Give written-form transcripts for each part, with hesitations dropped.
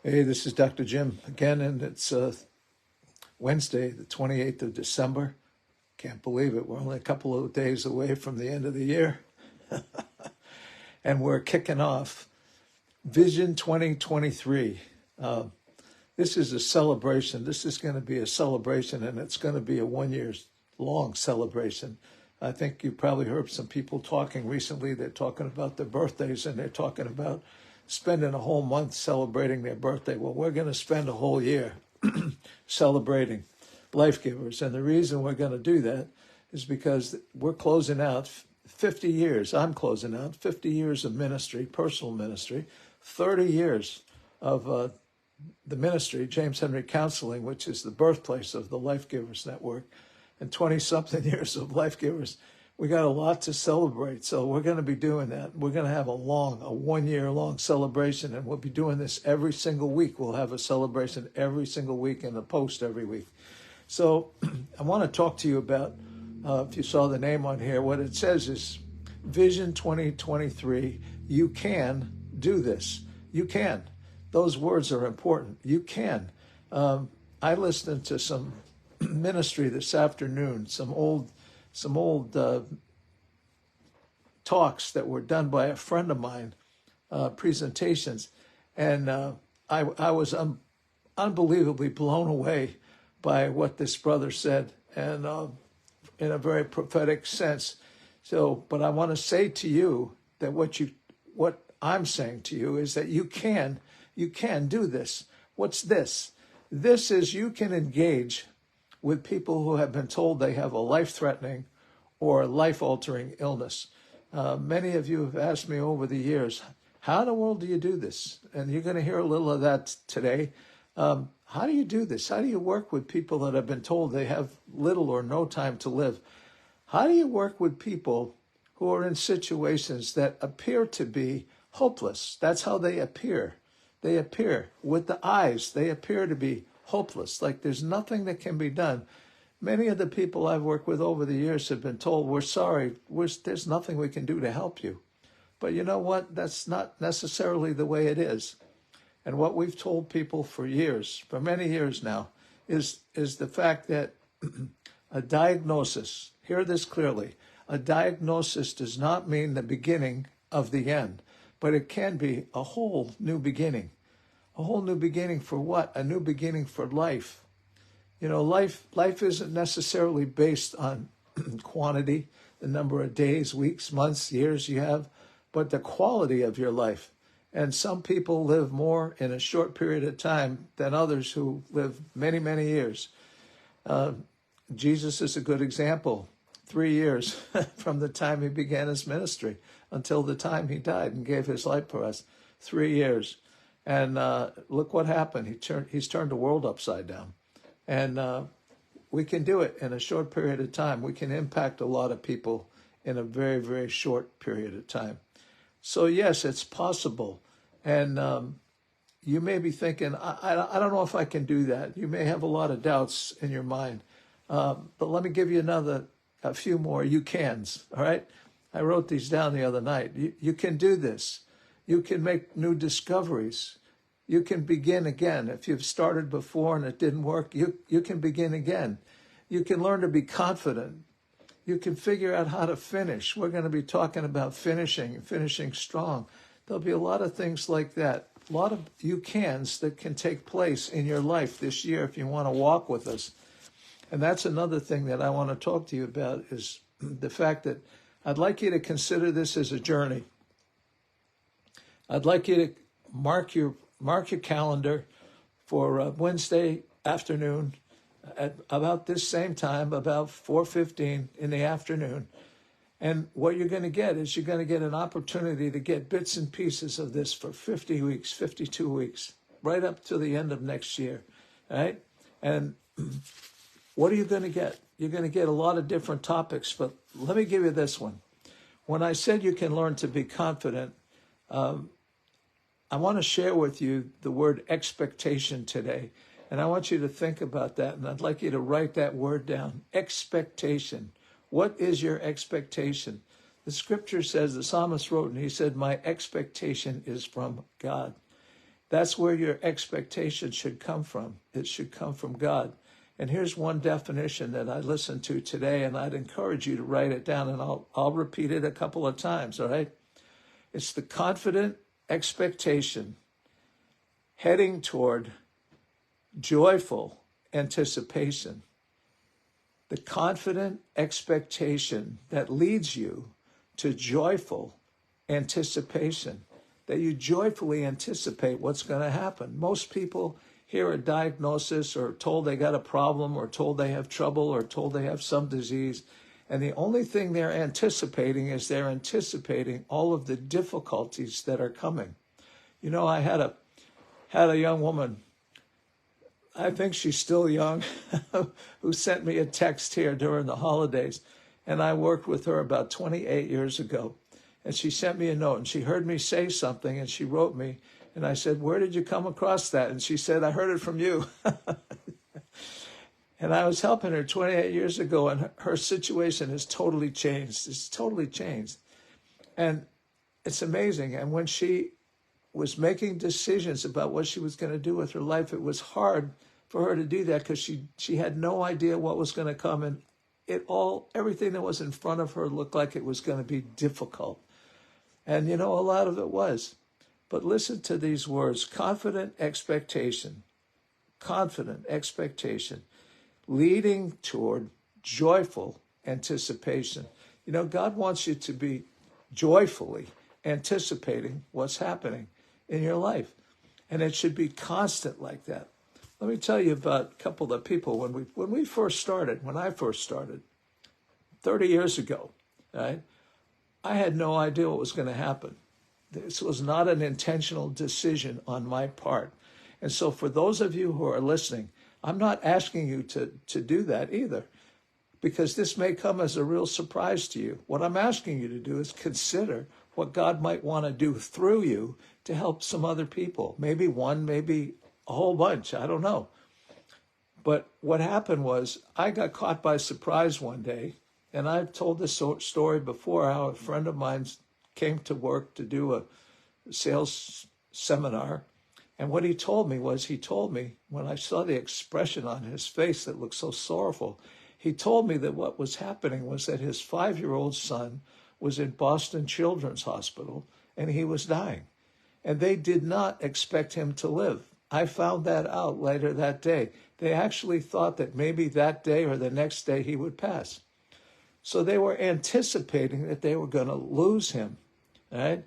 Hey, this is Dr. Jim again, and it's Wednesday, the 28th of December. Can't believe it. We're only a couple of days away from the end of the year, and we're kicking off Vision 2023. This is a celebration. This is going to be a celebration, and it's going to be a 1 year long celebration. I think you probably heard some people talking recently. They're talking about their birthdays, and they're talking about spending a whole month celebrating their birthday. Well, we're going to spend a whole year celebrating life givers. And the reason we're going to do that is because we're closing out 50 years. I'm closing out 50 years of ministry, personal ministry, 30 years of the ministry, James Henry Counseling, which is the birthplace of the Life Givers Network, and 20-something years of Life Givers. We got a lot to celebrate, so we're going to be doing that. We're going to have a 1-year-long celebration, and we'll be doing this every single week. We'll have a celebration every single week and a post every week. So I want to talk to you about, if you saw the name on here, what it says is Vision 2023. You can do this. You can. Those words are important. You can. I listened to some ministry this afternoon, some old talks that were done by a friend of mine, presentations, and I was unbelievably blown away by what this brother said, and in a very prophetic sense. So, but I want to say to you that what I'm saying to you is that you can do this. What's this? This is you can engage with people who have been told they have a life-threatening or life-altering illness. Many of you have asked me over the years, how in the world do you do this? And you're going to hear a little of that today. How do you do this? How do you work with people that have been told they have little or no time to live? How do you work with people who are in situations that appear to be hopeless? That's how they appear. They appear with the eyes. They appear to be hopeless, like there's nothing that can be done. Many of the people I've worked with over the years have been told, we're sorry, there's nothing we can do to help you. But you know what? That's not necessarily the way it is. And what we've told people for years, for many years now, is the fact that a diagnosis, hear this clearly, a diagnosis does not mean the beginning of the end, but it can be a whole new beginning. A whole new beginning for what? A new beginning for life. You know, life isn't necessarily based on quantity, the number of days, weeks, months, years you have, but the quality of your life. And some people live more in a short period of time than others who live many, many years. Jesus is a good example. 3 years from the time he began his ministry until the time he died and gave his life for us. 3 years. And look what happened. He's turned the world upside down. And we can do it in a short period of time. We can impact a lot of people in a very, very short period of time. So yes, it's possible. And you may be thinking, I don't know if I can do that. You may have a lot of doubts in your mind. But let me give you a few more you cans, all right? I wrote these down the other night. You can do this. You can make new discoveries. You can begin again. If you've started before and it didn't work, you can begin again. You can learn to be confident. You can figure out how to finish. We're going to be talking about finishing strong. There'll be a lot of things like that. A lot of you cans that can take place in your life this year if you want to walk with us. And that's another thing that I want to talk to you about is the fact that I'd like you to consider this as a journey. I'd like you to mark your calendar for Wednesday afternoon at about this same time, about 4:15 in the afternoon. And what you're going to get is you're going to get an opportunity to get bits and pieces of this for 50 weeks, 52 weeks, right up to the end of next year, right? And what are you going to get? You're going to get a lot of different topics, but let me give you this one. When I said you can learn to be confident, I want to share with you the word expectation today. And I want you to think about that. And I'd like you to write that word down. Expectation. What is your expectation? The scripture says, the psalmist wrote, and he said, my expectation is from God. That's where your expectation should come from. It should come from God. And here's one definition that I listened to today, and I'd encourage you to write it down, and I'll repeat it a couple of times, all right? It's the confident expectation heading toward joyful anticipation. The confident expectation that leads you to joyful anticipation, that you joyfully anticipate what's going to happen. Most people hear a diagnosis or told they got a problem or told they have trouble or told they have some disease, and the only thing they're anticipating is they're anticipating all of the difficulties that are coming. You know, I had a young woman, I think she's still young, who sent me a text here during the holidays, and I worked with her about 28 years ago, and she sent me a note, and she heard me say something, and she wrote me, and I said, "Where did you come across that?" And she said, "I heard it from you." And I was helping her 28 years ago, and her situation has totally changed. It's totally changed. And it's amazing. And when she was making decisions about what she was going to do with her life, it was hard for her to do that because she had no idea what was going to come. And everything that was in front of her looked like it was going to be difficult. And, you know, a lot of it was. But listen to these words: confident expectation, leading toward joyful anticipation. You know, God wants you to be joyfully anticipating what's happening in your life. And it should be constant like that. Let me tell you about a couple of people when I first started, 30 years ago, right? I had no idea what was going to happen. This was not an intentional decision on my part. And so for those of you who are listening, I'm not asking you to do that either, because this may come as a real surprise to you. What I'm asking you to do is consider what God might want to do through you to help some other people. Maybe one, maybe a whole bunch, I don't know. But what happened was I got caught by surprise one day, and I've told this story before, how a friend of mine came to work to do a sales seminar. And what he told me, when I saw the expression on his face that looked so sorrowful, he told me that what was happening was that his 5-year-old son was in Boston Children's Hospital and he was dying. And they did not expect him to live. I found that out later that day. They actually thought that maybe that day or the next day he would pass. So they were anticipating that they were going to lose him, right?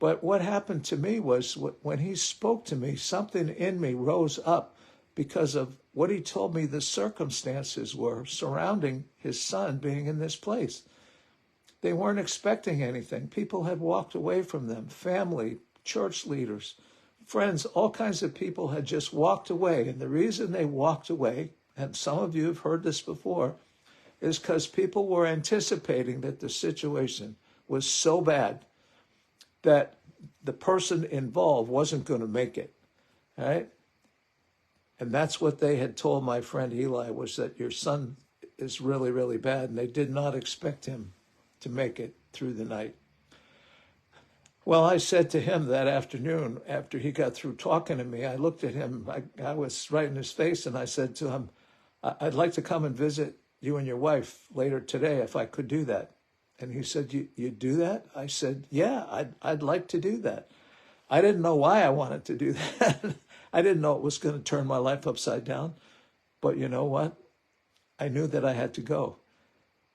But what happened to me was when he spoke to me, something in me rose up because of what he told me the circumstances were surrounding his son being in this place. They weren't expecting anything. People had walked away from them. Family, church leaders, friends, all kinds of people had just walked away. And the reason they walked away, and some of you have heard this before, is because people were anticipating that the situation was so bad that the person involved wasn't going to make it, right? And that's what they had told my friend Eli, was that your son is really, really bad, and they did not expect him to make it through the night. Well, I said to him that afternoon, after he got through talking to me, I looked at him, I was right in his face, and I said to him, "I'd like to come and visit you and your wife later today if I could do that." And he said, you do that? I said, "Yeah, I'd like to do that." I didn't know why I wanted to do that. I didn't know it was going to turn my life upside down. But you know what? I knew that I had to go.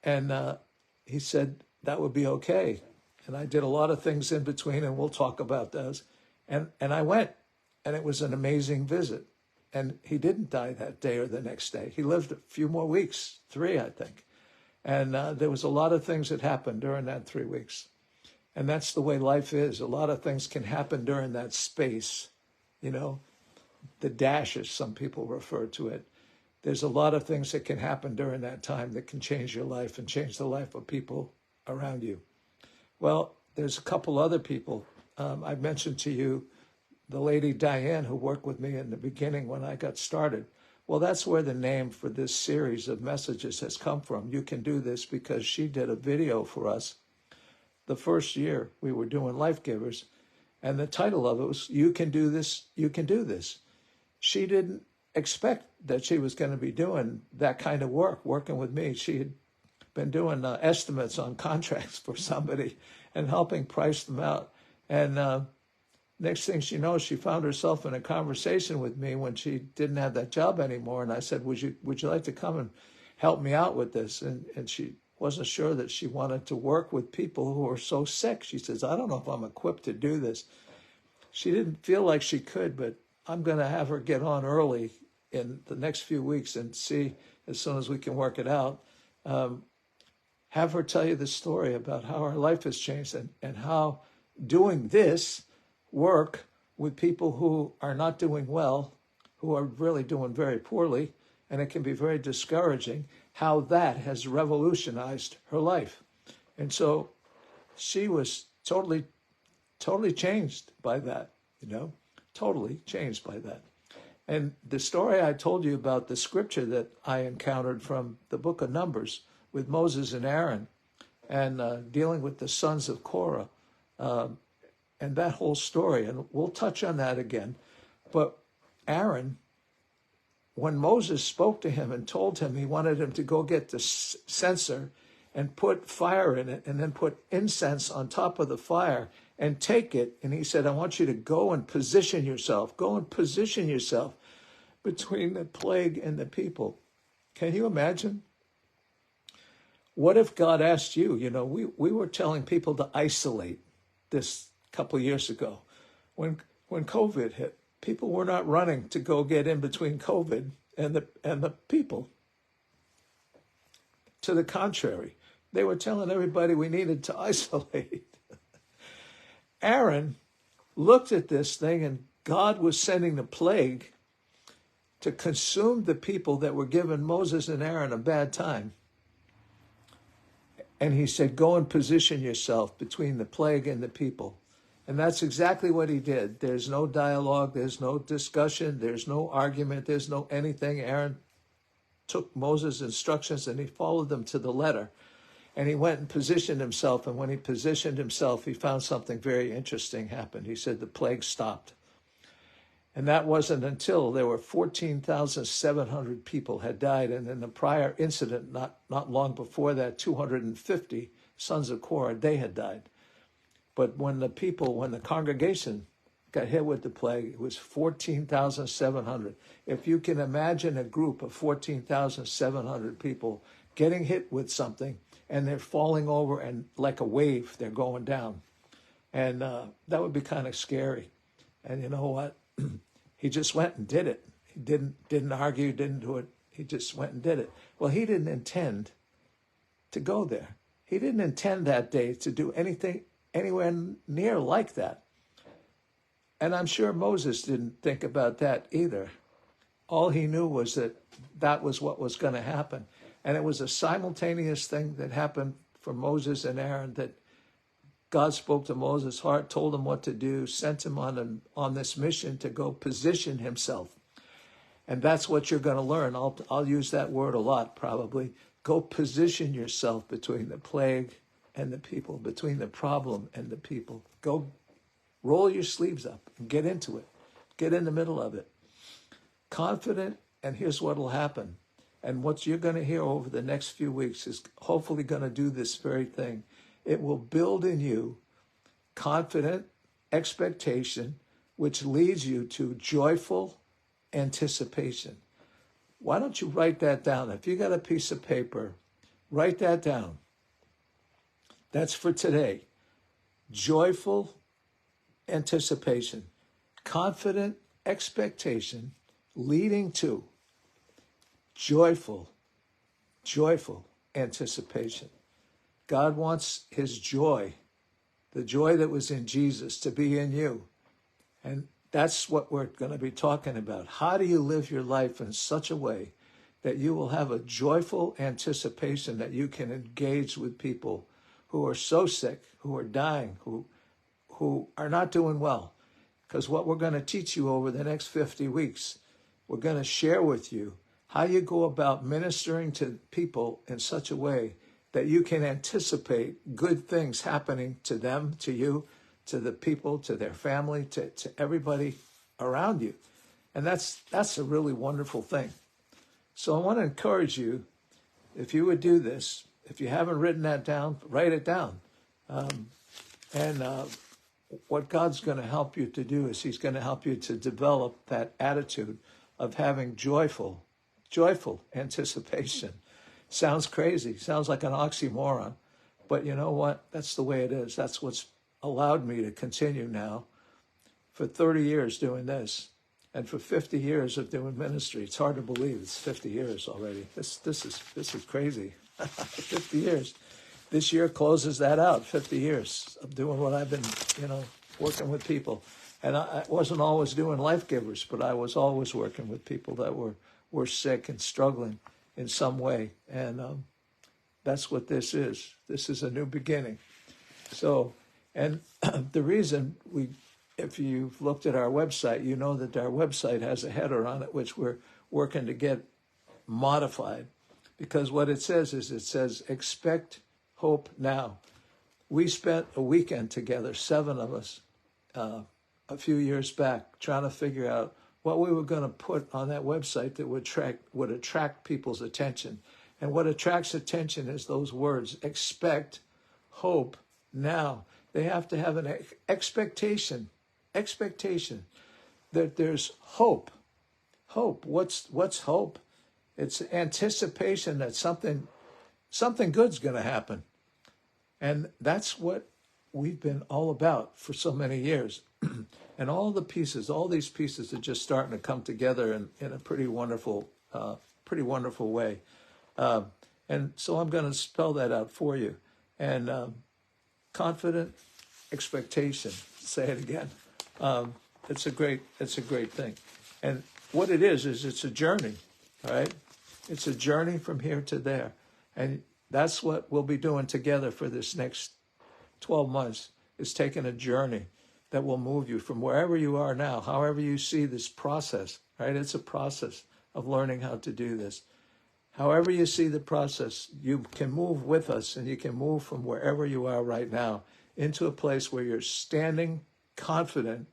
And he said that would be okay. And I did a lot of things in between, and we'll talk about those. And I went, and it was an amazing visit. And he didn't die that day or the next day. He lived a few more weeks, 3, I think. And there was a lot of things that happened during that 3 weeks. And that's the way life is. A lot of things can happen during that space, you know, the dash, as some people refer to it. There's a lot of things that can happen during that time that can change your life and change the life of people around you. Well, there's a couple other people. I mentioned to you the lady Diane who worked with me in the beginning when I got started. Well, that's where the name for this series of messages has come from. You can do this because she did a video for us the first year we were doing Life Givers. And the title of it was, You Can Do This, You Can Do This. She didn't expect that she was going to be doing that kind of work, working with me. She had been doing estimates on contracts for somebody and helping price them out. And next thing she knows, she found herself in a conversation with me when she didn't have that job anymore. And I said, would you like to come and help me out with this? And she wasn't sure that she wanted to work with people who were so sick. She says, I don't know if I'm equipped to do this. She didn't feel like she could, but I'm going to have her get on early in the next few weeks and see, as soon as we can work it out, have her tell you the story about how her life has changed and how doing this work with people who are not doing well, who are really doing very poorly, and it can be very discouraging, how that has revolutionized her life. And so she was totally changed by that, totally changed by that. And the story I told you about, the scripture that I encountered from the book of Numbers with Moses and Aaron and dealing with the sons of Korah, and that whole story, and we'll touch on that again. But Aaron, when Moses spoke to him and told him he wanted him to go get the censer and put fire in it and then put incense on top of the fire and take it, and he said, I want you to go and position yourself between the plague and the people. Can you imagine? What if God asked you, we were telling people to isolate this couple of years ago. When COVID hit, people were not running to go get in between COVID and the people. To the contrary, they were telling everybody we needed to isolate. Aaron looked at this thing, and God was sending the plague to consume the people that were giving Moses and Aaron a bad time. And he said, go and position yourself between the plague and the people. And that's exactly what he did. There's no dialogue. There's no discussion. There's no argument. There's no anything. Aaron took Moses' instructions and he followed them to the letter. And he went and positioned himself. And when he positioned himself, he found something very interesting happened. He said the plague stopped. And that wasn't until there were 14,700 people had died. And in the prior incident, not long before that, 250 sons of Korah, they had died. But when the congregation got hit with the plague, it was 14,700. If you can imagine a group of 14,700 people getting hit with something and they're falling over and like a wave, they're going down. And that would be kind of scary. And you know what? He just went and did it. He didn't argue, didn't do it. He just went and did it. Well, he didn't intend to go there. He didn't intend that day to do anything anywhere near like that. And I'm sure Moses didn't think about that either. All he knew was that was what was going to happen. And it was a simultaneous thing that happened for Moses and Aaron, that God spoke to Moses' heart, told him what to do, sent him on this mission to go position himself. And that's what you're going to learn. I'll use that word a lot, probably. Go position yourself between the plague and the people, between the problem and the people. Go roll your sleeves up and get into it. Get in the middle of it. Confident, and here's what will happen. And what you're going to hear over the next few weeks is hopefully going to do this very thing. It will build in you confident expectation, which leads you to joyful anticipation. Why don't you write that down? If you got a piece of paper, write that down. That's for today. Joyful anticipation, confident expectation leading to joyful anticipation. God wants his joy, the joy that was in Jesus, to be in you. And that's what we're going to be talking about. How do you live your life in such a way that you will have a joyful anticipation that you can engage with people who are so sick, who are dying, who are not doing well? Because what we're going to teach you over the next 50 weeks, we're going to share with you how you go about ministering to people in such a way that you can anticipate good things happening to them, to you, to the people, to their family, to everybody around you. And that's a really wonderful thing. So I want to encourage you, if you would do this, if you haven't written that down, write it down. And what God's going to help you to do is he's going to help you to develop that attitude of having joyful anticipation. Sounds crazy. Sounds like an oxymoron. But you know what? That's the way it is. That's what's allowed me to continue now for 30 years doing this. And for 50 years of doing ministry. It's hard to believe it's 50 years already. This is crazy. 50 years. This year closes that out, 50 years of doing what I've been, working with people. And I wasn't always doing Life Givers, but I was always working with people that were sick and struggling in some way. And that's what this is. This is a new beginning. So, and the reason if you've looked at our website, you know that our website has a header on it, which we're working to get modified. Because what it says is, expect hope now. We spent a weekend together, 7 of us, a few years back, trying to figure out what we were going to put on that website that would attract people's attention. And what attracts attention is those words, expect hope now. They have to have an expectation that there's hope. Hope. What's hope? It's anticipation that something good's going to happen. And that's what we've been all about for so many years. And all these pieces are just starting to come together in a pretty wonderful way. And so I'm going to spell that out for you. And confident expectation. Say it again. It's a great thing. And what it is it's a journey, all right? It's a journey from here to there. And that's what we'll be doing together for this next 12 months, is taking a journey that will move you from wherever you are now, however you see this process, right? It's a process of learning how to do this. However you see the process, you can move with us, and you can move from wherever you are right now into a place where you're standing confident,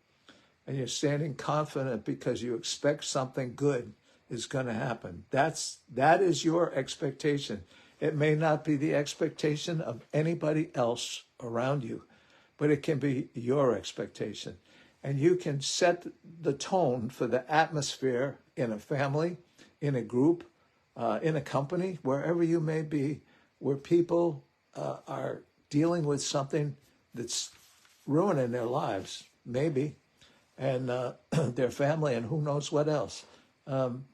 and you're standing confident because you expect something good is going to happen. That is your expectation. It may not be the expectation of anybody else around you, but it can be your expectation. And you can set the tone for the atmosphere in a family, in a group, in a company, wherever you may be, where people are dealing with something that's ruining their lives, maybe, and their family, and who knows what else,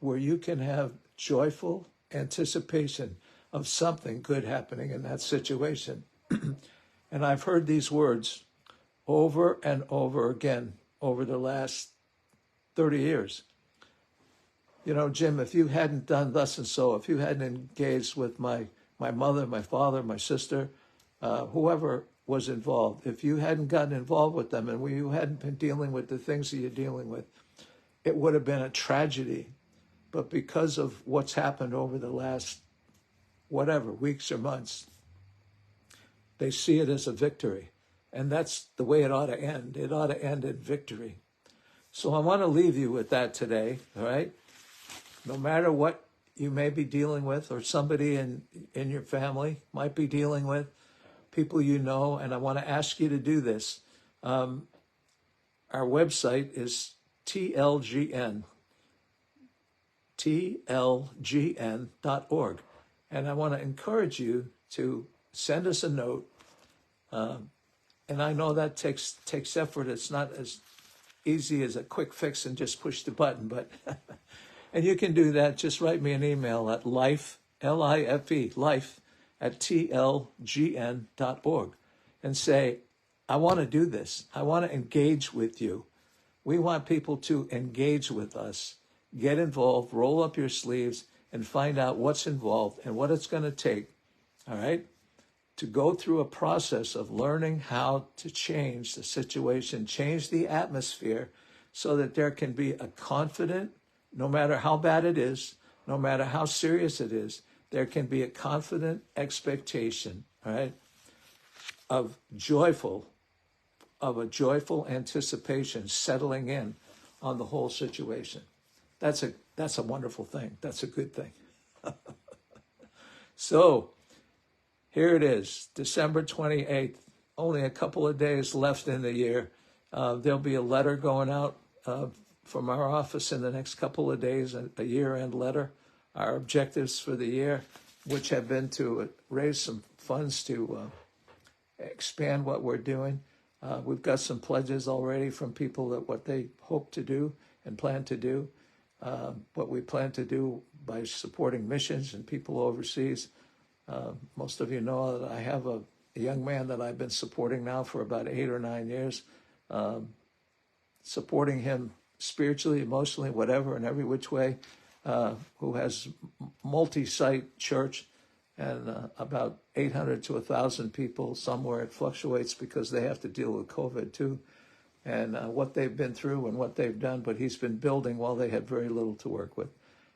where you can have joyful anticipation of something good happening in that situation. And I've heard these words over and over again over the last 30 years. You know, Jim, if you hadn't done thus and so, if you hadn't engaged with my mother, my father, my sister, whoever was involved, if you hadn't gotten involved with them and you hadn't been dealing with the things that you're dealing with, it would have been a tragedy. But because of what's happened over the last, weeks or months, they see it as a victory. And that's the way it ought to end. It ought to end in victory. So I want to leave you with that today, all right? No matter what you may be dealing with, or somebody in your family might be dealing with, people you know, and I want to ask you to do this. Our website is tlgn.org. And I want to encourage you to send us a note. And I know that takes effort. It's not as easy as a quick fix and just push the button, but and you can do that. Just write me an email at life, L-I-F-E, life at tlgn.org, and say, I want to do this. I want to engage with you. We want people to engage with us. Get involved, roll up your sleeves, and find out what's involved and what it's going to take, all right, to go through a process of learning how to change the situation, change the atmosphere, so that there can be a confident, no matter how bad it is, no matter how serious it is, there can be a confident expectation, all right, of joyful of a joyful anticipation settling in on the whole situation. That's a wonderful thing. That's a good thing. So here it is, December 28th, only a couple of days left in the year. There'll be a letter going out from our office in the next couple of days, a year-end letter, our objectives for the year, which have been to raise some funds to expand what we're doing. We've got some pledges already from people that what they hope to do and plan to do, what we plan to do by supporting missions and people overseas. Most of you know that I have a young man that I've been supporting now for about 8 or 9 years, supporting him spiritually, emotionally, whatever, in every which way, who has multi-site church and about 800 to 1,000 people. Somewhere it fluctuates because they have to deal with COVID too, and what they've been through and what they've done, but he's been building while they had very little to work with.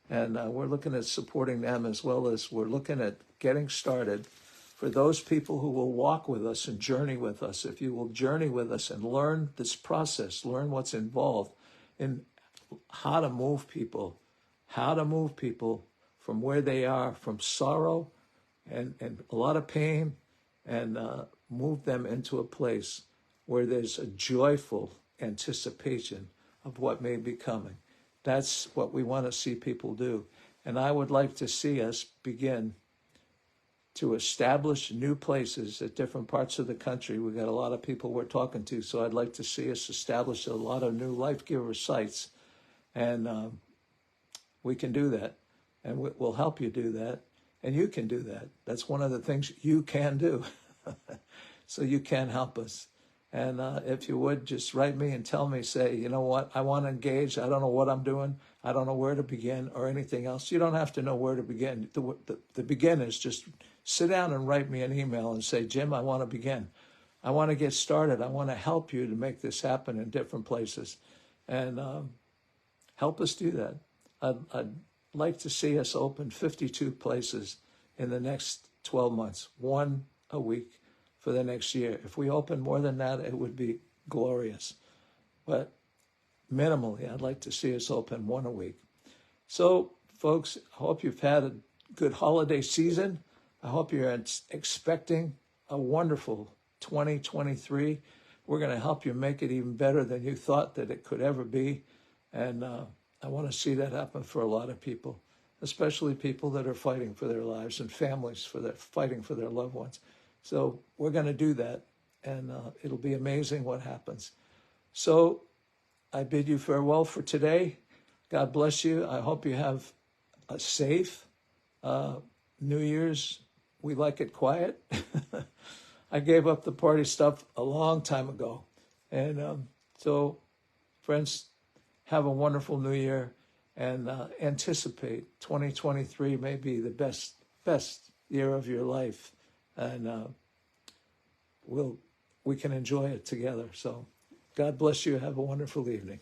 And we're looking at supporting them, as well as we're looking at getting started for those people who will walk with us and journey with us. If you will journey with us and learn this process, learn what's involved in how to move people from where they are, from sorrow and a lot of pain, and move them into a place where there's a joyful anticipation of what may be coming. That's what we want to see people do. And I would like to see us begin to establish new places at different parts of the country. We've got a lot of people we're talking to, so I'd like to see us establish a lot of new Life Giver sites. And we can do that. And we'll help you do that. And you can do that. That's one of the things you can do. So you can help us. And if you would, just write me and tell me, say, you know what, I want to engage. I don't know what I'm doing. I don't know where to begin or anything else. You don't have to know where to begin. The begin is just sit down and write me an email and say, Jim, I want to begin. I want to get started. I want to help you to make this happen in different places. And help us do that. I'd like to see us open 52 places in the next 12 months, one a week for the next year. If we open more than that, it would be glorious. But minimally, I'd like to see us open one a week. So, folks, I hope you've had a good holiday season. I hope you're expecting a wonderful 2023. We're going to help you make it even better than you thought that it could ever be. And I want to see that happen for a lot of people, especially people that are fighting for their lives and families fighting for their loved ones. So we're going to do that, and it'll be amazing what happens. So I bid you farewell for today. God bless you. I hope you have a safe New Year's. We like it quiet. I gave up the party stuff a long time ago. And so, friends, have a wonderful New Year, and anticipate 2023 may be the best year of your life. And we can enjoy it together. So God bless you. Have a wonderful evening.